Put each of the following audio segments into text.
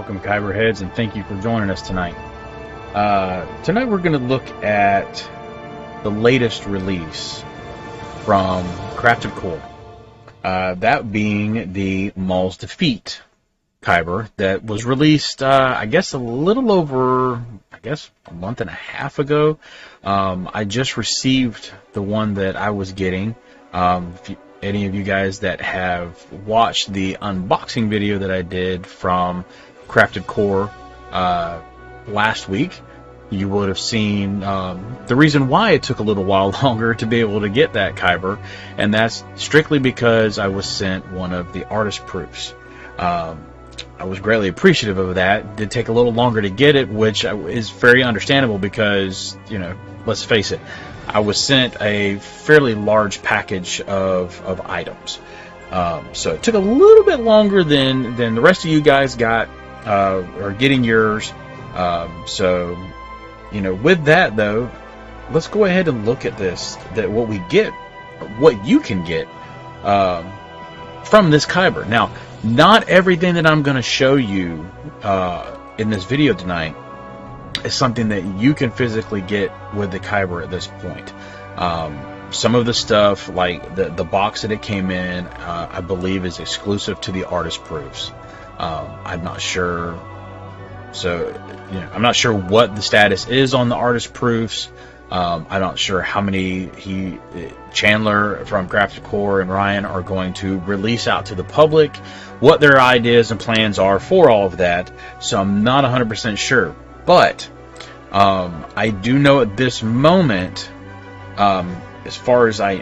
Welcome, kyber heads, and thank you for joining us tonight. Tonight we're going to look at the latest release from Crafted Core. That being the Maul's Defeat kyber that was released, I guess, a little over, a month and a half ago. I just received the one that I was getting. Any of you guys that have watched the unboxing video that I did from Crafted Core last week, you would have seen the reason why it took a little while longer to be able to get that kyber, and that's strictly because I was sent one of the artist proofs. I was greatly appreciative of that. It did take a little longer to get it, which is very understandable because, you know, let's face it, I was sent a fairly large package of items. So it took a little bit longer than the rest of you guys got or getting yours. So, you know, with that though, let's go ahead and look at this, what we get, what you can get from this kyber. Now, not everything that I'm going to show you in this video tonight is something that you can physically get with the kyber at this point. Some of the stuff, like the box that it came in, I believe is exclusive to the artist proofs. I'm not sure. So, you know, I'm not sure what the status is on the artist proofs. I'm not sure how many Chandler from Crafted Core and Ryan are going to release out to the public, what their ideas and plans are for all of that. So I'm not 100% sure. But I do know at this moment, as far as I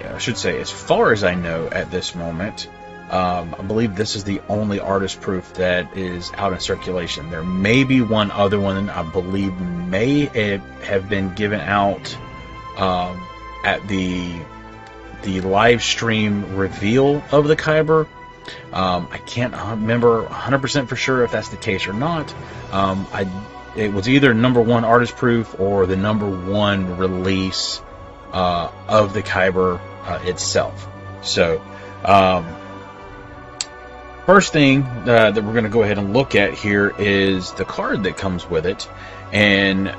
know at this moment, I believe this is the only artist proof that is out in circulation. There may be one other one I believe may have been given out at the live stream reveal of the kyber. I can't remember 100% for sure if that's the case or not. It was either #1 artist proof or the #1 release of the kyber itself. So, first thing that we're going to go ahead and look at here is the card that comes with it. And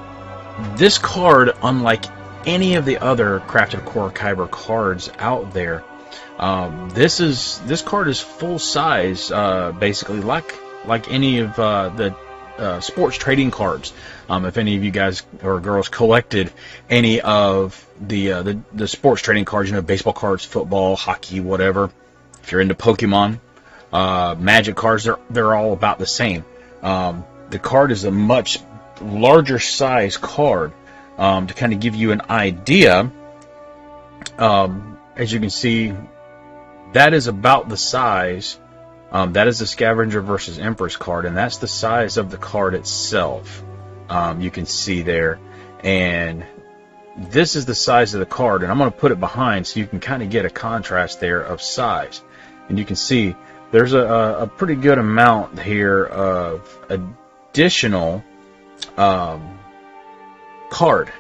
this card, unlike any of the other Crafted Core kyber cards out there, this card is full size, basically like any of the sports trading cards. If any of you guys or girls collected any of the sports trading cards, you know, baseball cards, football, hockey, whatever. If you're into Pokemon, Magic cards, they're all about the same. The card is a much larger size card. To kind of give you an idea, as you can see, that is about the size. That is the Scavenger versus Empress card, and that's the size of the card itself. You can see there, and this is the size of the card, and I'm going to put it behind so you can kind of get a contrast there of size. And you can see there's a pretty good amount here of additional card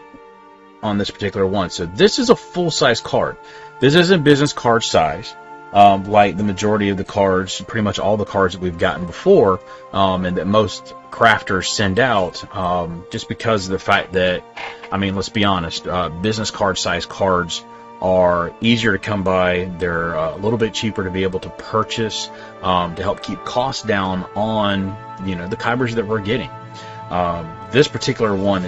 on this particular one. So this is a full-size card. This isn't business card size. Like the majority of the cards, pretty much all the cards that we've gotten before, and that most crafters send out, just because of the fact that, I mean, let's be honest, business card size cards are easier to come by. They're a little bit cheaper to be able to purchase, to help keep costs down on, you know, the kybers that we're getting. This particular one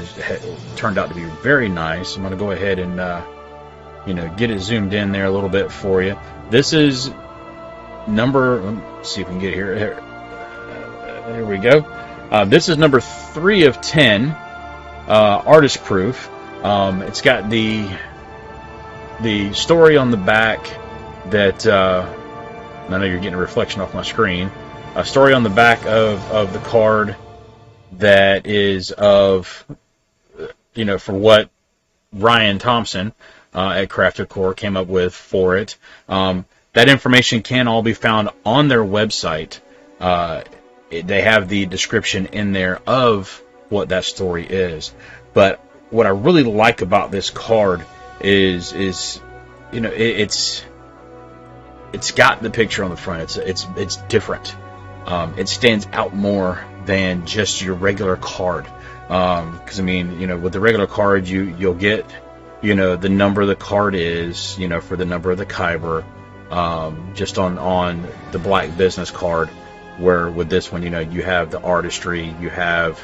turned out to be very nice. I'm going to go ahead and you know, get it zoomed in there a little bit for you. This is let's see if we can get it here. There we go. This is number 3 of 10 artist proof. It's got the story on the back that I know you're getting a reflection off my screen. A story on the back of the card that is of, you know, for what Ryan Thompson at Crafted Core came up with for it. That information can all be found on their website. They have the description in there of what that story is. But what I really like about this card is you know, it's got the picture on the front. It's different. It stands out more than just your regular card. Because I mean, you know, with the regular card, you'll get, you know, the number the card is, you know, for the number of the kyber, just on the black business card. Where with this one, you know, you have the artistry, you have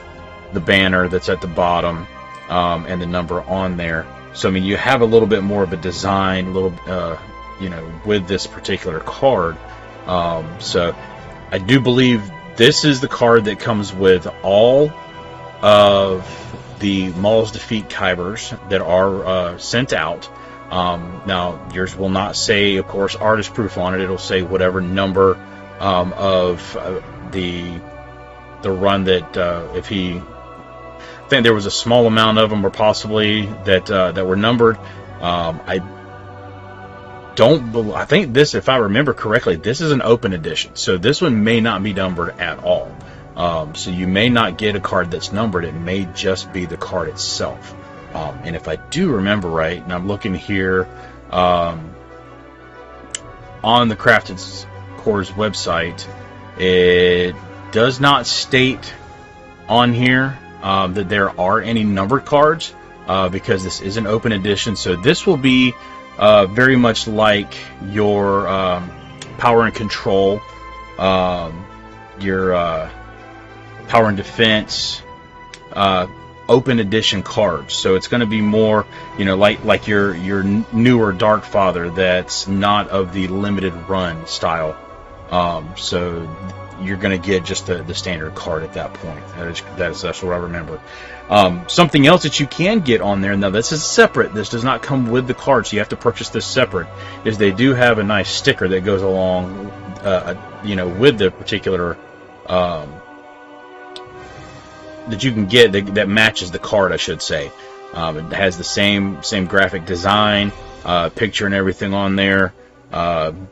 the banner that's at the bottom, and the number on there. So I mean, you have a little bit more of a design, you know, with this particular card. So I do believe this is the card that comes with all of the Maul's Defeat kybers that are sent out. Now, yours will not say, of course, artist proof on it. It'll say whatever number of the run that if he. I think there was a small amount of them, or possibly that were numbered. I think this, if I remember correctly, this is an open edition, so this one may not be numbered at all. So you may not get a card that's numbered. It may just be the card itself. And if I do remember right, and I'm looking here on the Crafted Core's website, it does not state on here that there are any numbered cards, because this is an open edition. So this will be very much like your Power and Control, your Power and Defense open edition cards. So it's going to be more, you know, like your newer Dark Father that's not of the limited run style. So you're going to get just the standard card at that point. That's what I remember. Something else that you can get on there, now this is separate, this does not come with the card, so you have to purchase this separate, is they do have a nice sticker that goes along you know, with the particular that you can get that matches the card, I should say. It has the same graphic design, picture and everything on there.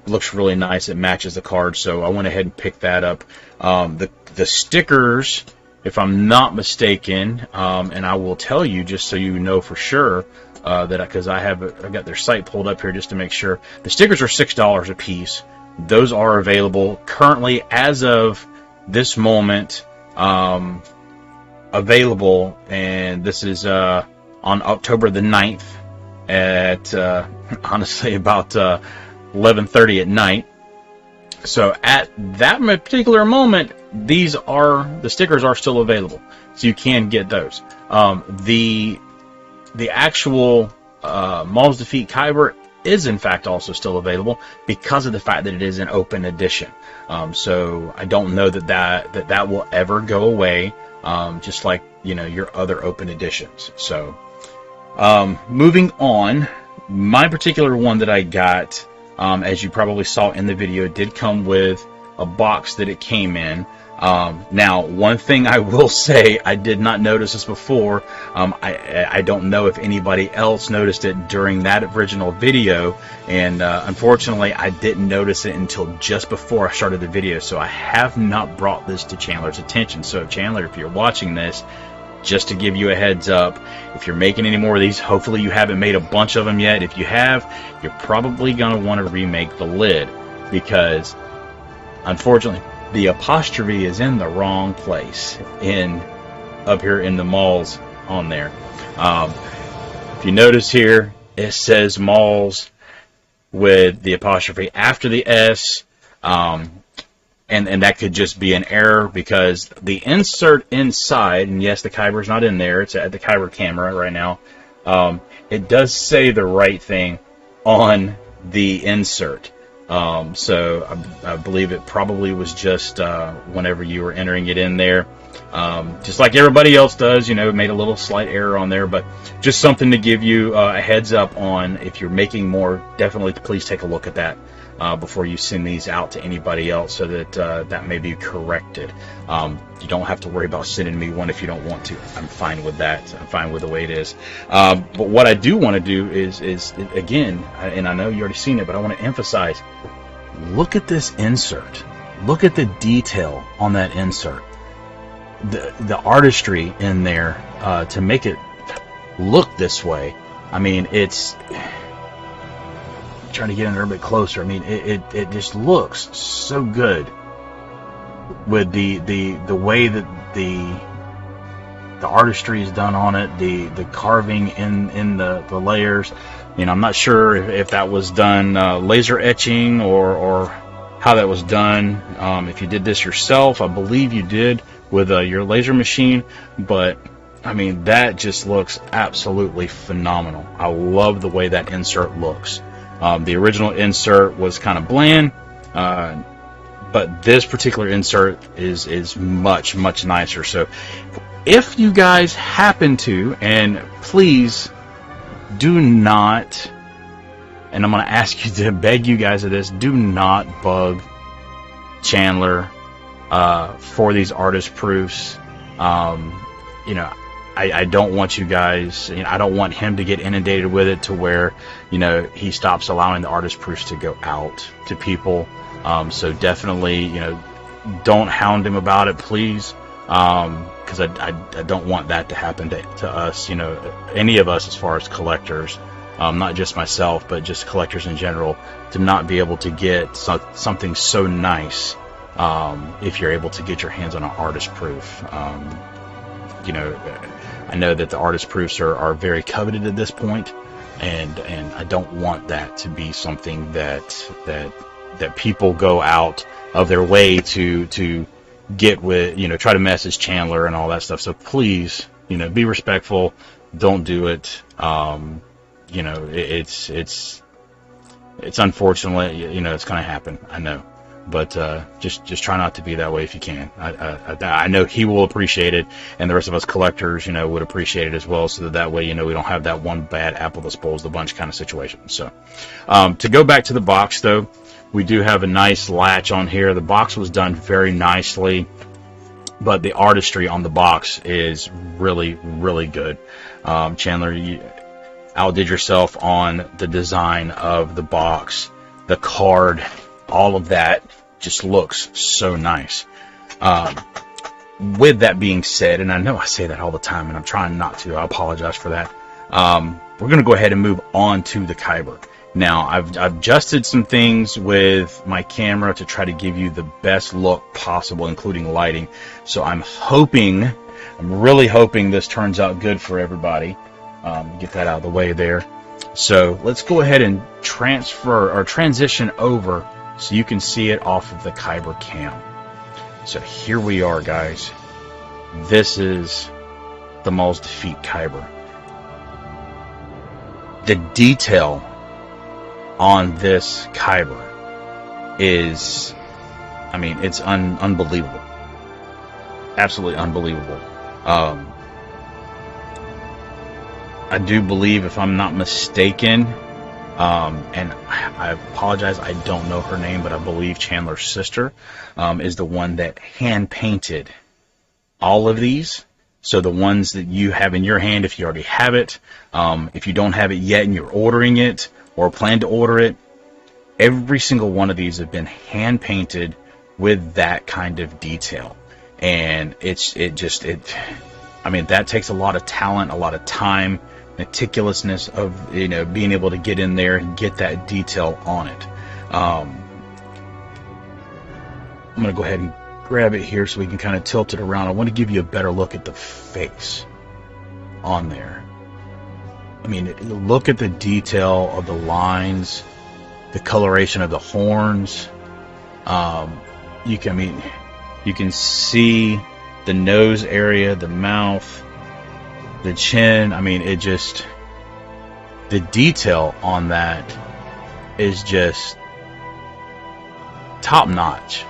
Looks really nice. It matches the card, so I went ahead and picked that up. The stickers, if I'm not mistaken, and I will tell you just so you know for sure, because I got their site pulled up here just to make sure. The stickers are $6 a piece. Those are available currently as of this moment. Available, and this is on October the 9th at honestly about 11:30 at night. So at that particular moment, the stickers are still available, so you can get those. The actual Maul's Defeat kyber is in fact also still available because of the fact that it is an open edition. So I don't know that will ever go away. Just like, you know, your other open editions. So moving on, my particular one that I got, as you probably saw in the video, did come with a box that it came in. Now, one thing I will say, I did not notice this before. I don't know if anybody else noticed it during that original video, and unfortunately I didn't notice it until just before I started the video, so I have not brought this to Chandler's attention. So Chandler, if you're watching this, just to give you a heads up, if you're making any more of these, hopefully you haven't made a bunch of them yet. If you have, you're probably going to want to remake the lid, because unfortunately the apostrophe is in the wrong place up here in the Maul's on there. If you notice here, it says Maul's with the apostrophe after the S, and that could just be an error because the insert inside, and yes, the kyber's not in there, it's at the kyber camera right now, it does say the right thing on the insert. So I believe it probably was just whenever you were entering it in there, just like everybody else does, you know, made a little slight error on there, but just something to give you a heads up on. If you're making more, definitely please take a look at that before you send these out to anybody else, so that that may be corrected. You don't have to worry about sending me one if you don't want to. I'm fine with that. I'm fine with the way it is. But what I do want to do is again, and I know you already seen it, but I want to emphasize, look at this insert. Look at the detail on that insert. The artistry in there to make it look this way. I mean, it's trying to get in there a bit closer. I mean, it just looks so good with the way that the artistry is done on it, the carving in the layers. You know, I'm not sure if that was done laser etching or how that was done. If you did this yourself, I believe you did with your laser machine, but I mean, that just looks absolutely phenomenal. I love the way that insert looks. The original insert was kind of bland, but this particular insert is much nicer. So if you guys happen to, and please do not, and I'm going to ask you to beg you guys of this, do not bug Chandler for these artist proofs. You know, I don't want you guys, I don't want him to get inundated with it to where, he stops allowing the artist proofs to go out to people. So definitely, don't hound him about it, please. Because I don't want that to happen to us, any of us as far as collectors, not just myself, but just collectors in general, to not be able to get something so nice if you're able to get your hands on an artist proof. I know that the artist proofs are very coveted at this point, and I don't want that to be something that people go out of their way to get with, try to message Chandler and all that stuff. So please, be respectful. Don't do it. It's unfortunate, it's going to happen. I know. But just try not to be that way if you can. I know he will appreciate it, and the rest of us collectors, would appreciate it as well, so that way, we don't have that one bad apple that spoils the bunch kind of situation. So, to go back to the box, though, we do have a nice latch on here. The box was done very nicely, but the artistry on the box is really good. Chandler, you outdid yourself on the design of the box, the card, all of that just looks so nice. With that being said, and I know I say that all the time, and I'm trying not to, I apologize for that. We're going to go ahead and move on to the kyber. Now, I've adjusted some things with my camera to try to give you the best look possible, including lighting. So I'm really hoping this turns out good for everybody. Get that out of the way there. So let's go ahead and transition over so you can see it off of the kyber cam. So here we are, guys. This is the Maul's Defeat kyber. The detail on this kyber is, it's unbelievable. Absolutely unbelievable. I do believe, if I'm not mistaken, and I apologize, I don't know her name, but I believe Chandler's sister is the one that hand painted all of these. So the ones that you have in your hand, if you already have it, if you don't have it yet and you're ordering it or plan to order it, every single one of these have been hand painted with that kind of detail. And that takes a lot of talent, a lot of time, meticulousness of being able to get in there and get that detail on it. I'm going to go ahead and grab it here so we can kind of tilt it around. I want to give you a better look at the face on there. Look at the detail of the lines, the coloration of the horns. You can see the nose area, the mouth, the chin. The detail on that is just top notch.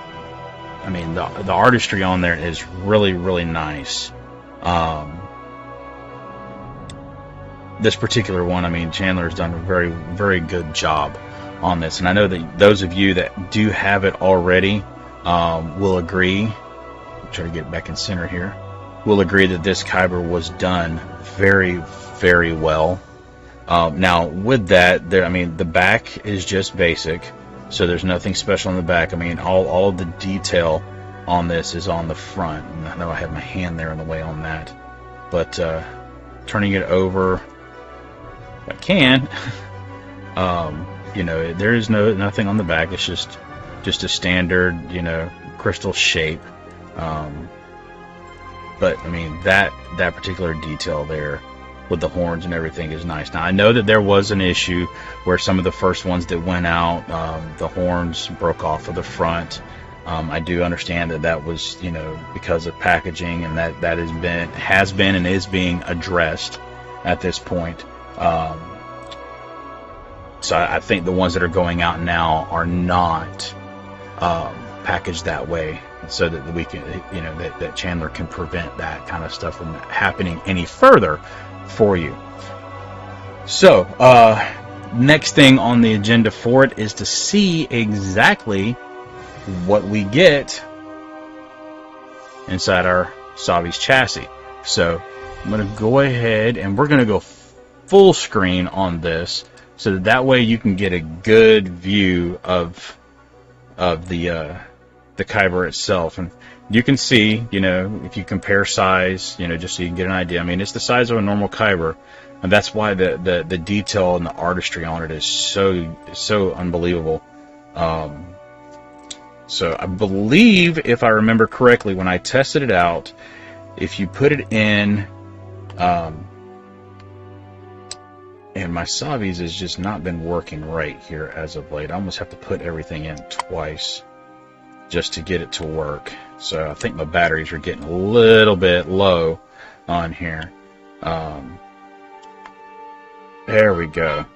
The artistry on there is really nice. This particular one, Chandler has done a very good job on this, and I know that those of you that do have it already will agree. I'll try to get back in center here. Will agree that this kyber was done very well. Now with that, the back is just basic, so there's nothing special on the back. All of the detail on this is on the front. And I know I have my hand there in the way on that, but turning it over, if I can, there is nothing on the back. It's just a standard, crystal shape. But I mean, that particular detail there with the horns and everything is nice. Now I know that there was an issue where some of the first ones that went out, the horns broke off of the front. I do understand that that was, you know, because of packaging, and that has been and is being addressed at this point. So I think the ones that are going out now are not packaged that way, so that we can, you know, that Chandler can prevent that kind of stuff from happening any further for you. So next thing on the agenda for it is to see exactly what we get inside our Savi's chassis. So I'm going to go ahead and we're going to go full screen on this, so that way you can get a good view of the kyber itself. And you can see, you know, if you compare size, you know, just so you can get an idea. I mean, it's the size of a normal kyber, and that's why the detail and the artistry on it is so unbelievable. So I believe, if I remember correctly, when I tested it out, if you put it in, and my Savi's has just not been working right here as of late. I almost have to put everything in twice just to get it to work. So I think my batteries are getting a little bit low on here. There we go.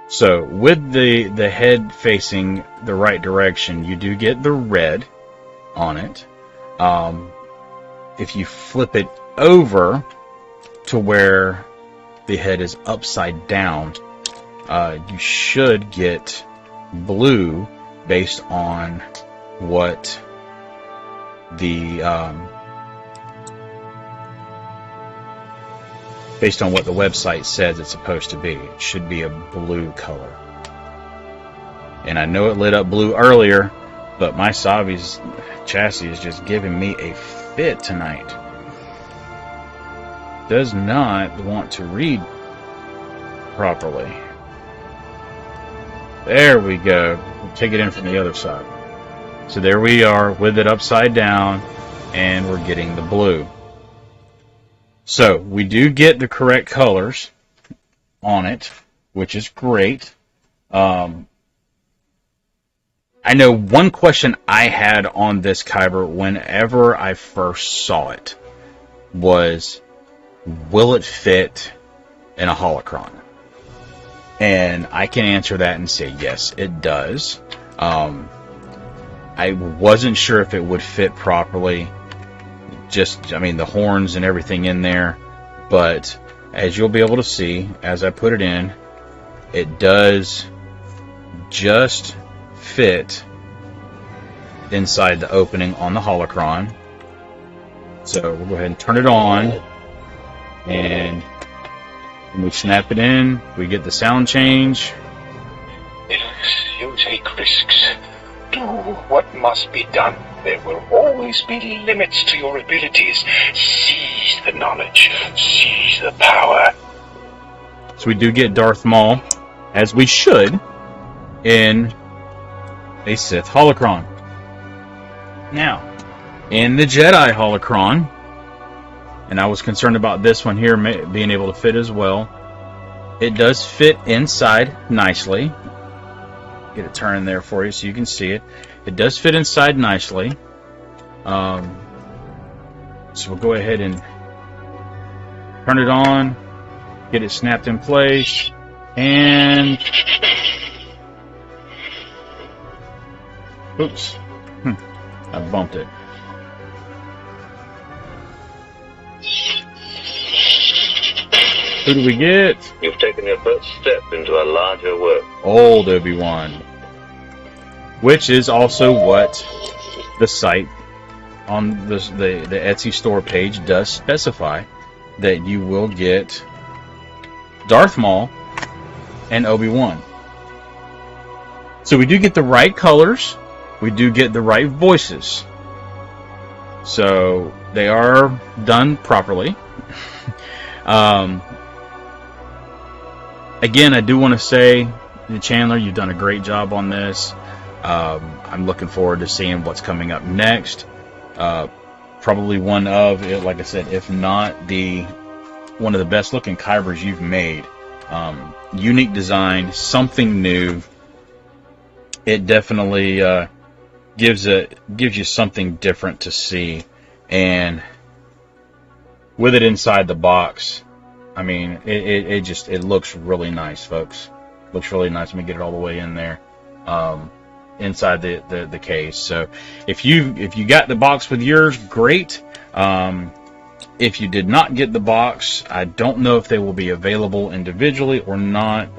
So with the head facing the right direction, you do get the red on it. If you flip it over to where the head is upside down, you should get blue based on what the website says it's supposed to be. It should be a blue color. And I know it lit up blue earlier, but my Savi's chassis is just giving me a fit tonight. Does not want to read properly. There we go. We'll take it in from the other side. So there we are with it upside down, and we're getting the blue. So we do get the correct colors on it, which is great. I know one question I had on this kyber whenever I first saw it was, will it fit in a holocron? And I can answer that and say yes, it does. I wasn't sure if it would fit properly. Just, I mean, the horns and everything in there. But as you'll be able to see, as I put it in, it does just fit inside the opening on the holocron. So we'll go ahead and turn it on. And when we snap it in, we get the sound change. You take risks. Do what must be done. There will always be limits to your abilities. Seize the knowledge. Seize the power. So we do get Darth Maul, as we should, in a Sith holocron. Now, in the Jedi holocron, and I was concerned about this one here being able to fit as well, it does fit inside nicely. Get it turning there for you so you can see it. It does fit inside nicely. So we'll go ahead and turn it on, get it snapped in place, and oops, I bumped it. Who do we get? You've taken your first step into a larger work. Old Obi-Wan. Which is also what the site on the Etsy store page does specify, that you will get Darth Maul and Obi-Wan. So we do get the right colors. We do get the right voices. So they are done properly. Again, I do want to say, Chandler, you've done a great job on this. I'm looking forward to seeing what's coming up next. Probably one of, like I said, if not one of the best looking kybers you've made. Unique design, something new. It definitely gives you something different to see, and with it inside the box, I mean, it looks really nice, folks. Looks really nice. Let me get it all the way in there, inside the case. So if you got the box with yours, great. If you did not get the box, I don't know if they will be available individually or not.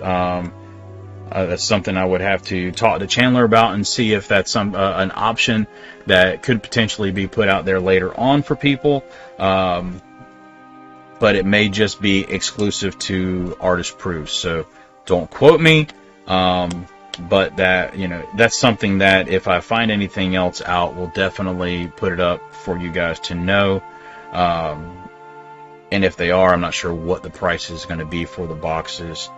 That's something I would have to talk to Chandler about and see if that's an option that could potentially be put out there later on for people. But it may just be exclusive to artist proofs. So don't quote me. But that's something that if I find anything else out, we'll definitely put it up for you guys to know. And if they are, I'm not sure what the price is going to be for the boxes.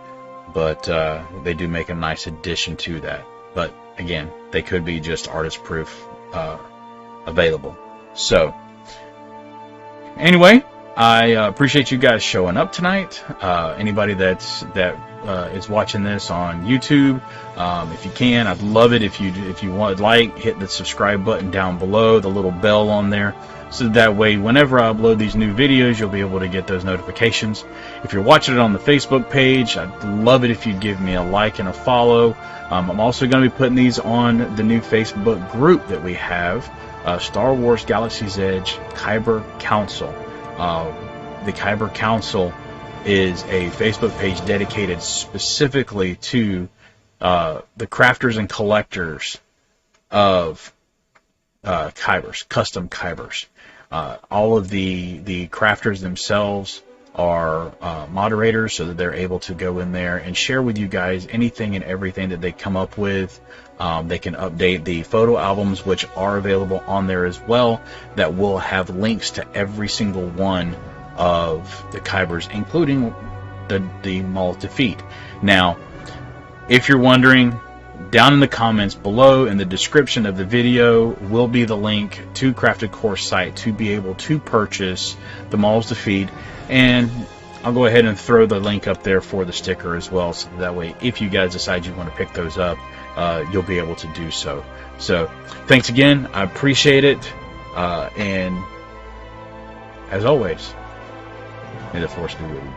But they do make a nice addition to that. But again, they could be just artist proof available. So anyway, I appreciate you guys showing up tonight. Anybody that is watching this on YouTube, if you can, I'd love it if you would hit the subscribe button down below, the little bell on there. So that way, whenever I upload these new videos, you'll be able to get those notifications. If you're watching it on the Facebook page, I'd love it if you'd give me a like and a follow. I'm also going to be putting these on the new Facebook group that we have, Star Wars Galaxy's Edge Kyber Council. The Kyber Council is a Facebook page dedicated specifically to the crafters and collectors of kybers, custom kybers. All of the crafters themselves are moderators, so that they're able to go in there and share with you guys anything and everything that they come up with. They can update the photo albums, which are available on there as well, that will have links to every single one of the kybers, including the Maul's defeat. Now, if you're wondering, down in the comments below in the description of the video will be the link to Crafted Core's site to be able to purchase the Maul's defeat, and I'll go ahead and throw the link up there for the sticker as well, so that way if you guys decide you want to pick those up, you'll be able to do so. So thanks again, I appreciate it, and as always, may the Force be with you.